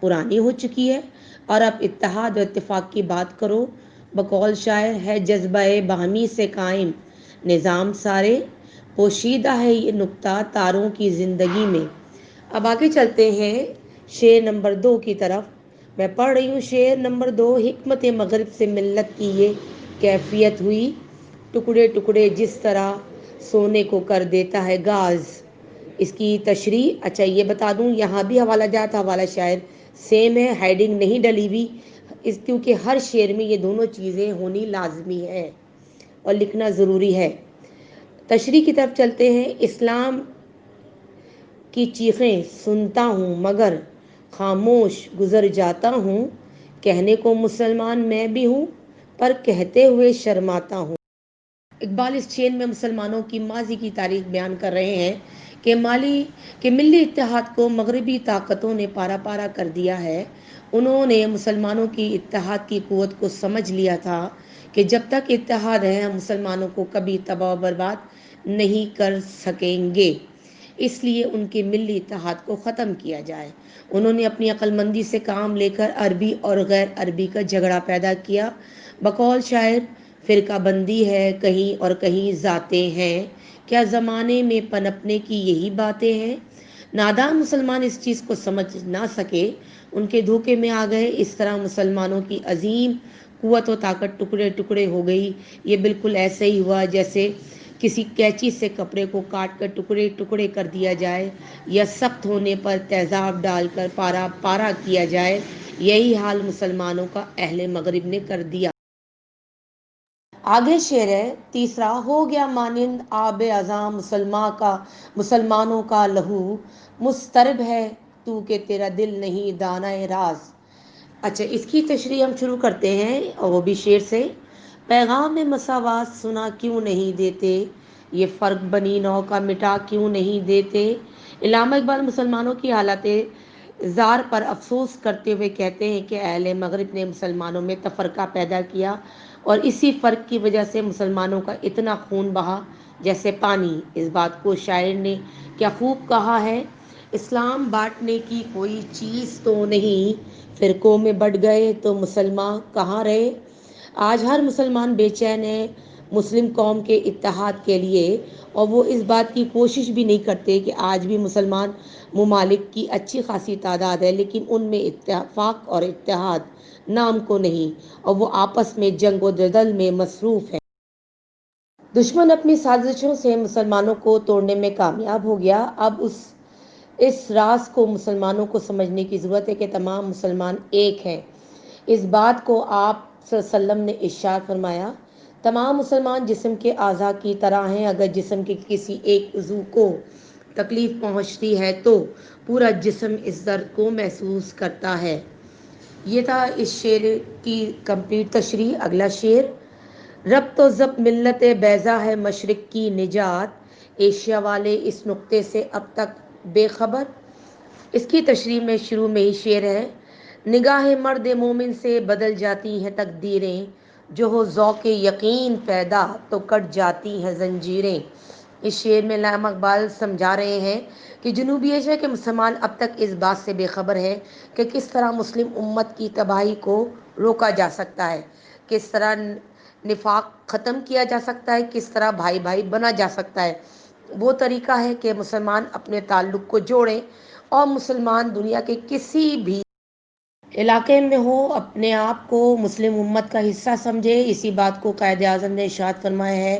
پرانی ہو چکی ہے اور اب اتحاد و اتفاق کی بات کرو۔ بقول شاعر ہے جذبہ باہمی سے قائم نظام سارے، پوشیدہ ہے یہ نکتہ تاروں کی زندگی میں۔ اب آگے چلتے ہیں شعر نمبر 2 کی طرف۔ میں پڑھ رہی ہوں شعر نمبر 2۔ حکمت مغرب سے ملت کی یہ کیفیت ہوئی، ٹکڑے ٹکڑے جس طرح سونے کو کر دیتا ہے گاز۔ اس کی تشریح اچھا یہ بتا دوں، یہاں بھی حوالہ جات حوالہ شاعر سیم ہے، ہیڈنگ نہیں ڈلی ہوئی، کیونکہ ہر شعر میں یہ دونوں چیزیں ہونی لازمی ہے اور لکھنا ضروری ہے۔ تشریح کی طرف چلتے ہیں۔ اسلام کی چیخیں سنتا ہوں مگر خاموش گزر جاتا ہوں، کہنے کو مسلمان میں بھی ہوں پر کہتے ہوئے شرماتا ہوں۔ اقبال اس چین میں مسلمانوں کی ماضی کی تاریخ بیان کر رہے ہیں کہ ملی اتحاد کو مغربی طاقتوں نے پارا پارا کر دیا ہے۔ انہوں نے مسلمانوں کی اتحاد کی قوت کو سمجھ لیا تھا کہ جب تک اتحاد ہے ہم مسلمانوں کو کبھی تباہ و برباد نہیں کر سکیں گے، اس لیے ان کے ملی اتحاد کو ختم کیا جائے۔ انہوں نے اپنی عقل مندی سے کام لے کر عربی اور غیر عربی کا جھگڑا پیدا کیا۔ بقول شاعر فرقہ بندی ہے کہیں اور کہیں ذاتیں ہیں، کیا زمانے میں پنپنے کی یہی باتیں ہیں۔ نادان مسلمان اس چیز کو سمجھ نہ سکے، ان کے دھوکے میں آ گئے۔ اس طرح مسلمانوں کی عظیم قوت و طاقت ٹکڑے ٹکڑے ہو گئی۔ یہ بالکل ایسے ہی ہوا جیسے کسی کینچی سے کپڑے کو کاٹ کر ٹکڑے ٹکڑے کر دیا جائے یا سخت ہونے پر تیزاب ڈال کر پارا پارا کیا جائے۔ یہی حال مسلمانوں کا اہل مغرب نے کر دیا۔ آگے شعر ہے تیسرا۔ ہو گیا مانند آب ازاں مسلمانوں کا لہو، مضطرب ہے تو کہ تیرا دل نہیں دانا راز۔ اچھا اس کی تشریح ہم شروع کرتے ہیں اور وہ بھی شعر سے۔ پیغام مساوات سنا کیوں نہیں دیتے، یہ فرق بنی نو کا مٹا کیوں نہیں دیتے۔ علامہ اقبال مسلمانوں کی حالت زار پر افسوس کرتے ہوئے کہتے ہیں کہ اہل مغرب نے مسلمانوں میں تفرقہ پیدا کیا اور اسی فرق کی وجہ سے مسلمانوں کا اتنا خون بہا جیسے پانی۔ اس بات کو شاعر نے کیا خوب کہا ہے، اسلام بانٹنے کی کوئی چیز تو نہیں، فرقوں میں بٹ گئے تو مسلمان کہاں رہے۔ آج ہر مسلمان بے چین ہے مسلم قوم کے اتحاد کے لیے، اور وہ اس بات کی کوشش بھی نہیں کرتے کہ آج بھی مسلمان ممالک کی اچھی خاصی تعداد ہے لیکن ان میں اتفاق اور اتحاد نام کو نہیں، اور وہ آپس میں جنگ و جدل میں مصروف ہیں۔ دشمن اپنی سازشوں سے مسلمانوں کو توڑنے میں کامیاب ہو گیا۔ اب اس راز کو مسلمانوں کو سمجھنے کی ضرورت ہے کہ تمام مسلمان ایک ہیں۔ اس بات کو آپ صلی اللہ علیہ وسلم نے ارشاد فرمایا، تمام مسلمان جسم کے اعضاء کی طرح ہیں، اگر جسم کے کسی ایک عضو کو تکلیف پہنچتی ہے تو پورا جسم اس درد کو محسوس کرتا ہے۔ یہ تھا اس شعر کی کمپلیٹ تشریح۔ اگلا شعر۔ ربط و ضبط ملت بیضا ہے مشرق کی نجات، ایشیا والے اس نقطے سے اب تک بے خبر۔ اس کی تشریح میں شروع میں ہی شعر ہے، نگاہ مرد مومن سے بدل جاتی ہیں تقدیریں، جو ہو ذوق یقین پیدا تو کٹ جاتی ہیں زنجیریں۔ اس شعر میں علامہ اقبال سمجھا رہے ہیں کہ جنوبی ایشیا کے مسلمان اب تک اس بات سے بے خبر ہے کہ کس طرح مسلم امت کی تباہی کو روکا جا سکتا ہے، کس طرح نفاق ختم کیا جا سکتا ہے، کس طرح بھائی بھائی بنا جا سکتا ہے۔ وہ طریقہ ہے کہ مسلمان اپنے تعلق کو جوڑیں اور مسلمان دنیا کے کسی بھی علاقے میں ہو اپنے آپ کو مسلم امت کا حصہ سمجھے۔ اسی بات کو قائد اعظم نے ارشاد فرمایا ہے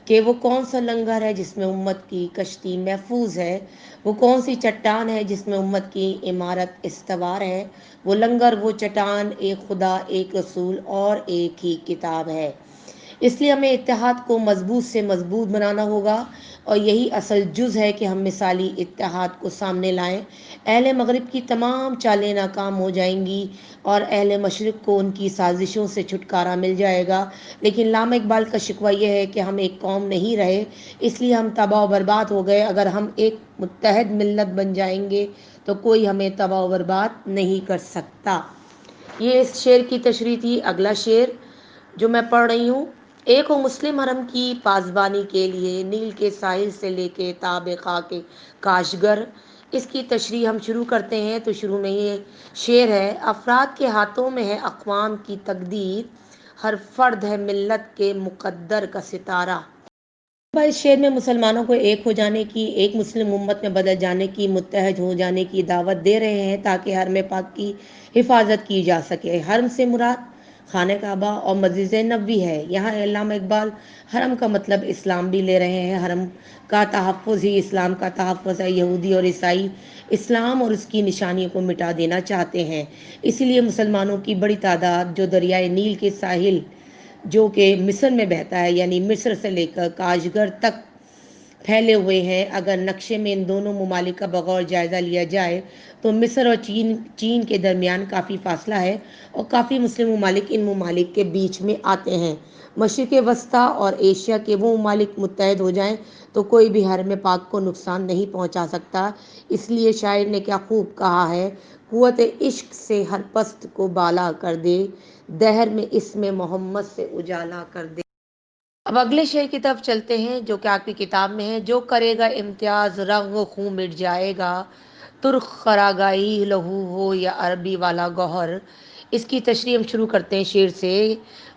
کہ وہ کون سا لنگر ہے جس میں امت کی کشتی محفوظ ہے، وہ کون سی چٹان ہے جس میں امت کی عمارت استوار ہے، وہ لنگر وہ چٹان ایک خدا ایک رسول اور ایک ہی کتاب ہے۔ اس لیے ہمیں اتحاد کو مضبوط سے مضبوط بنانا ہوگا اور یہی اصل جز ہے کہ ہم مثالی اتحاد کو سامنے لائیں۔ اہل مغرب کی تمام چالیں ناکام ہو جائیں گی اور اہل مشرق کو ان کی سازشوں سے چھٹکارا مل جائے گا، لیکن علامہ اقبال کا شکوہ یہ ہے کہ ہم ایک قوم نہیں رہے، اس لیے ہم تباہ و برباد ہو گئے۔ اگر ہم ایک متحد ملت بن جائیں گے تو کوئی ہمیں تباہ و برباد نہیں کر سکتا۔ یہ اس شعر کی تشریح تھی۔ اگلا شعر جو میں پڑھ رہی ہوں، ایک ہو مسلم حرم کی پاسبانی کے لیے، نیل کے ساحل سے لے کے تاب خاک کاشگر، اس کی تشریح ہم شروع کرتے ہیں تو شروع میں یہ شعر ہے: افراد کے ہاتھوں میں ہے اقوام کی تقدیر، ہر فرد ہے ملت کے مقدر کا ستارہ۔ اس شعر میں مسلمانوں کو ایک ہو جانے کی، ایک مسلم امت میں بدل جانے کی، متحد ہو جانے کی دعوت دے رہے ہیں تاکہ حرم پاک کی حفاظت کی جا سکے۔ حرم سے مراد خانہ کعبہ اور مسجد نبوی ہے۔ یہاں علامہ اقبال حرم کا مطلب اسلام بھی لے رہے ہیں۔ حرم کا تحفظ ہی اسلام کا تحفظ ہے۔ یہودی اور عیسائی اسلام اور اس کی نشانیوں کو مٹا دینا چاہتے ہیں، اسی لیے مسلمانوں کی بڑی تعداد جو دریائے نیل کے ساحل جو کہ مصر میں بہتا ہے، یعنی مصر سے لے کر کاشغر تک پھیلے ہوئے ہیں۔ اگر نقشے میں ان دونوں ممالک کا بغور جائزہ لیا جائے تو مصر اور چین کے درمیان کافی فاصلہ ہے اور کافی مسلم ممالک ان ممالک کے بیچ میں آتے ہیں۔ مشرق وسطیٰ اور ایشیا کے وہ ممالک متحد ہو جائیں تو کوئی بھی حرم پاک کو نقصان نہیں پہنچا سکتا۔ اس لیے شاعر نے کیا خوب کہا ہے: قوت عشق سے ہر پست کو بالا کر دے، دہر میں اسم محمد سے اجالا کر دے۔ اب اگلے شعر کی طرف چلتے ہیں جو کہ آپ کی کتاب میں ہے: جو کرے گا امتیاز رنگ و خوں مٹ جائے گا، ترک خراگاہی لہو ہو یا عربی والا گوہر۔ اس کی تشریح ہم شروع کرتے ہیں شعر سے،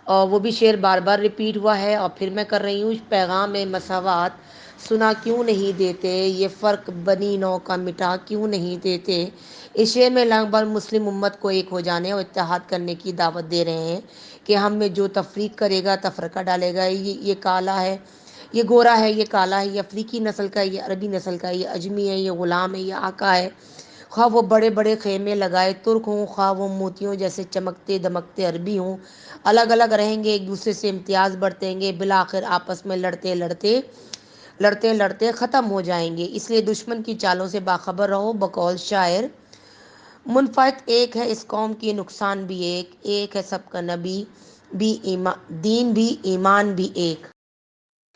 اور وہ بھی شعر بار بار ریپیٹ ہوا ہے اور پھر میں کر رہی ہوں: پیغام مساوات سنا کیوں نہیں دیتے، یہ فرق بنی نو کا مٹا کیوں نہیں دیتے۔ اس شعر میں لگ بھگ مسلم امت کو ایک ہو جانے اور اتحاد کرنے کی دعوت دے رہے ہیں کہ ہم میں جو تفریق کرے گا، تفرقہ ڈالے گا، یہ کالا ہے، یہ گورا ہے، یہ کالا ہے، یہ افریقی نسل کا ہے، یہ عربی نسل کا ہے، یہ اجمی ہے، یہ غلام ہے، یہ آقا ہے، خواہ وہ بڑے بڑے خیمے لگائے ترک ہوں، خواہ وہ موتیوں جیسے چمکتے دمکتے عربی ہوں، الگ الگ رہیں گے، ایک دوسرے سے امتیاز برتیں گے، بالآخر آپس میں لڑتے لڑتے ختم ہو جائیں گے۔ اس لیے دشمن کی چالوں سے باخبر رہو۔ بقول شاعر: منفعت ایک ہے اس قوم کی، نقصان بھی ایک ہے سب کا، نبی بھی دین بھی ایمان بھی ایک۔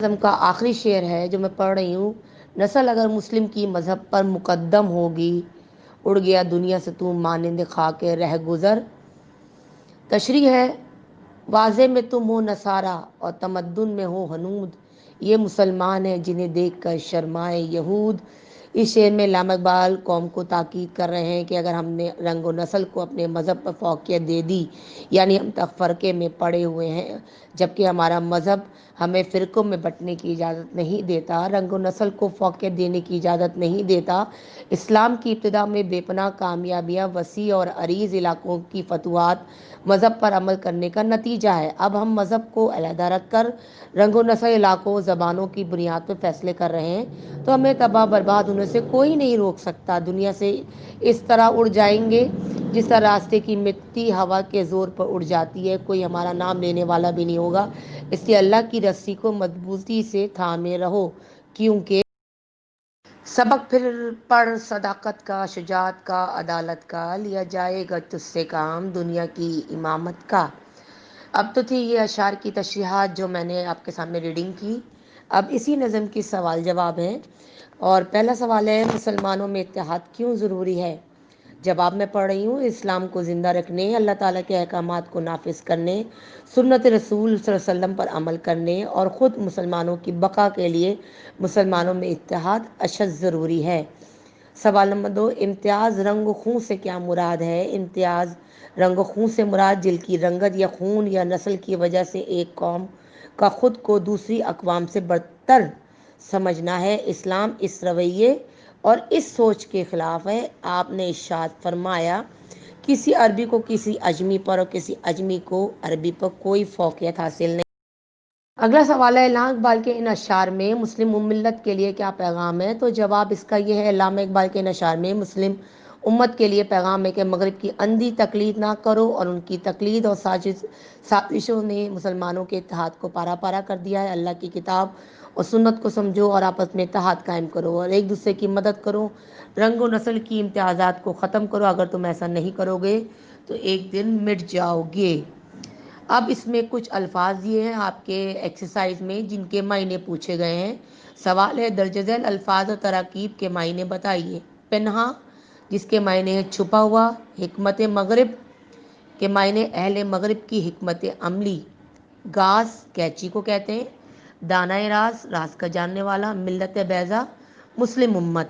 نظم کا آخری شعر ہے جو میں پڑھ رہی ہوں: نسل اگر مسلم کی مذہب پر مقدم ہوگی، اڑ گیا دنیا سے تو مانند خاک رہ گزر۔ تشریح ہے: واضح میں تم ہو نصارہ اور تمدن میں ہو ہنود، یہ مسلمان ہیں جنہیں دیکھ کر شرمائے یہود۔ اس شعر میں علامہ اقبال قوم کو تاکید کر رہے ہیں کہ اگر ہم نے رنگ و نسل کو اپنے مذہب پر فوقیت دے دی، یعنی ہم تفرقے میں پڑے ہوئے ہیں، جبکہ ہمارا مذہب ہمیں فرقوں میں بٹنے کی اجازت نہیں دیتا، رنگ و نسل کو فوقیت دینے کی اجازت نہیں دیتا۔ اسلام کی ابتدا میں بے پناہ کامیابیاں، وسیع اور عریض علاقوں کی فتوحات مذہب پر عمل کرنے کا نتیجہ ہے۔ اب ہم مذہب کو علیحدہ رکھ کر رنگ و نسل، علاقوں، زبانوں کی بنیاد پر فیصلے کر رہے ہیں تو ہمیں تباہ برباد ہونے سے کوئی نہیں روک سکتا۔ دنیا سے اس طرح اڑ جائیں گے جس طرح راستے کی مٹی ہوا کے زور پر اڑ جاتی ہے، کوئی ہمارا نام لینے والا بھی نہیں ہوگا۔ اس لیے اللہ کی رسی کو مضبوطی سے تھامے رہو، کیونکہ سبق پھر پڑھ صداقت کا، شجاعت کا، عدالت کا، لیا جائے گا تجھ سے کام دنیا کی امامت کا۔ اب تو تھی یہ اشعار کی تشریحات جو میں نے آپ کے سامنے ریڈنگ کی۔ اب اسی نظم کی سوال جواب ہے، اور پہلا سوال ہے: مسلمانوں میں اتحاد کیوں ضروری ہے؟ جواب میں پڑھ رہی ہوں: اسلام کو زندہ رکھنے، اللہ تعالیٰ کے احکامات کو نافذ کرنے، سنت رسول صلی اللہ علیہ وسلم پر عمل کرنے اور خود مسلمانوں کی بقا کے لیے مسلمانوں میں اتحاد اشد ضروری ہے۔ سوال نمبر 2: امتیاز رنگ و خون سے کیا مراد ہے؟ امتیاز رنگ و خون سے مراد جلد کی رنگت یا خون یا نسل کی وجہ سے ایک قوم کا خود کو دوسری اقوام سے برتر سمجھنا ہے۔ اسلام اس رویے اور اس سوچ کے خلاف ہے۔ آپ نے ارشاد فرمایا: کسی عربی کو کسی اجمی پر اور کسی اجمی کو عربی پر کوئی فوقیت حاصل نہیں۔ اگلا سوال ہے: علامہ اقبال کے ان اشعار میں مسلم ملت کے لیے کیا پیغام ہے؟ تو جواب اس کا یہ ہے: علامہ اقبال کے ان اشعار میں مسلم امت کے لیے پیغام ہے کہ مغرب کی اندھی تقلید نہ کرو، اور ان کی تقلید اور سازشوں نے مسلمانوں کے اتحاد کو پارا پارا کر دیا ہے۔ اللہ کی کتاب اور سنت کو سمجھو اور آپس میں اتحاد قائم کرو اور ایک دوسرے کی مدد کرو، رنگ و نسل کی امتیازات کو ختم کرو۔ اگر تم ایسا نہیں کرو گے تو ایک دن مٹ جاؤ گے۔ اب اس میں کچھ الفاظ یہ ہیں آپ کے ایکسرسائز میں جن کے معنی پوچھے گئے ہیں۔ سوال ہے: درج ذیل الفاظ اور تراکیب کے معنی بتائیے۔ پنہا، جس کے معنی ہے چھپا ہوا، حکمت مغرب کے معنی اہل مغرب کی حکمت عملی، گاز کینچی کو کہتے ہیں، دانائے راز، راز کا جاننے والا، ملت بیضا مسلم امت۔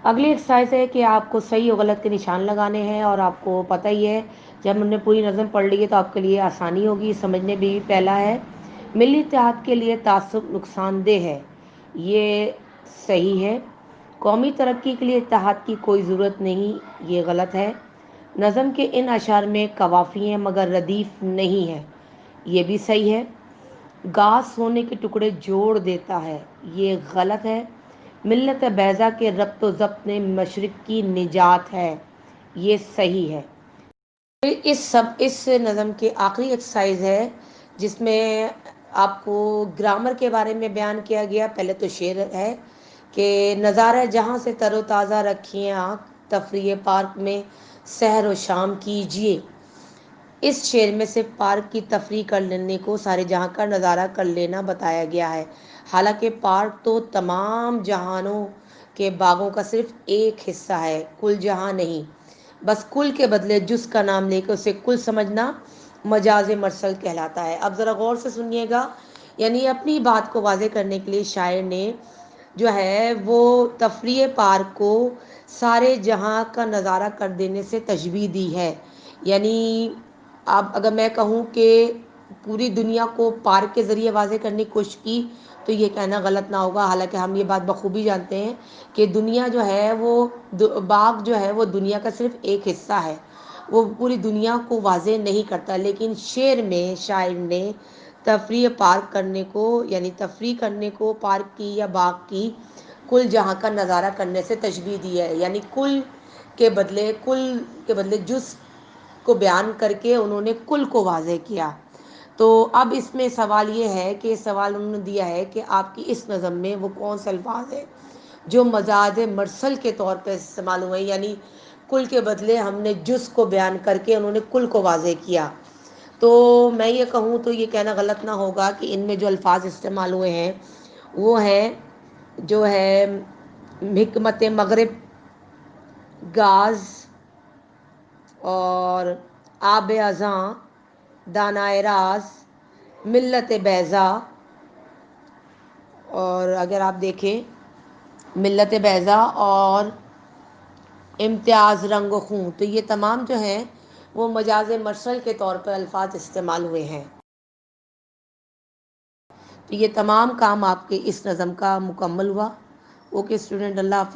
اگلی ایکسرسائز ہے کہ آپ کو صحیح اور غلط کے نشان لگانے ہیں، اور آپ کو پتہ ہی ہے جب ہم نے پوری نظم پڑھ لی ہے تو آپ کے لیے آسانی ہوگی سمجھنے بھی۔ پہلا ہے ملی اتحاد کے لیے تعصب نقصان دہ ہے، یہ صحیح ہے۔ قومی ترقی کے لیے اتحاد کی کوئی ضرورت نہیں، یہ غلط ہے۔ نظم کے ان اشعار میں قوافی ہیں مگر ردیف نہیں ہے، یہ بھی صحیح ہے۔ گاس سونے کے ٹکڑے جوڑ دیتا ہے، یہ غلط ہے۔ ملت بیضا کے ربط و ضبط میں مشرق کی نجات ہے، یہ صحیح ہے۔ اس نظم کے آخری ایکسرسائز ہے جس میں آپ کو گرامر کے بارے میں بیان کیا گیا۔ پہلے تو شعر ہے کہ نظارہ جہاں سے تر و تازہ رکھیے آنکھ، تفریح پارک میں سحر و شام کیجیے۔ اس شعر میں صرف پارک کی تفریح کر لینے کو سارے جہاں کا نظارہ کر لینا بتایا گیا ہے، حالانکہ پارک تو تمام جہانوں کے باغوں کا صرف ایک حصہ ہے، کل جہاں نہیں۔ بس کل کے بدلے جز کا نام لے کے اسے کل سمجھنا مجاز مرسل کہلاتا ہے۔ اب ذرا غور سے سنیے گا، یعنی اپنی بات کو واضح کرنے کے لیے شاعر نے جو ہے وہ تفریح پارک کو سارے جہاں کا نظارہ کر دینے سے تشبیہ دی ہے۔ یعنی اب اگر میں کہوں کہ پوری دنیا کو پارک کے ذریعے واضح کرنے کی کوشش کی تو یہ کہنا غلط نہ ہوگا، حالانکہ ہم یہ بات بخوبی جانتے ہیں کہ دنیا جو ہے وہ باغ جو ہے وہ دنیا کا صرف ایک حصہ ہے، وہ پوری دنیا کو واضح نہیں کرتا۔ لیکن شعر میں شاعر نے تفریح پارک کرنے کو، یعنی تفریح کرنے کو پارک کی یا باغ کی کل جہاں کا نظارہ کرنے سے تشبیہ دی ہے، یعنی کل کے بدلے جز کو بیان کر کے انہوں نے کل کو واضح کیا۔ تو اب اس میں سوال یہ ہے کہ سوال انہوں نے دیا ہے کہ آپ کی اس نظم میں وہ کون سے الفاظ ہیں جو مجاز مرسل کے طور پہ استعمال ہوئے، یعنی کل کے بدلے ہم نے جز کو بیان کر کے انہوں نے کل کو واضح کیا۔ تو میں یہ کہوں تو یہ کہنا غلط نہ ہوگا کہ ان میں جو الفاظ استعمال ہوئے ہیں وہ ہے جو ہے حکمت مغرب، گاز اور آب ازاں، دانائے راز، ملت بیضا، اور اگر آپ دیکھیں ملت بیضا اور امتیاز رنگ و خون، تو یہ تمام جو ہیں وہ مجاز مرسل کے طور پر الفاظ استعمال ہوئے ہیں۔ تو یہ تمام کام آپ کے اس نظم کا مکمل ہوا۔ اوکے اسٹوڈنٹ، اللہ حافظ۔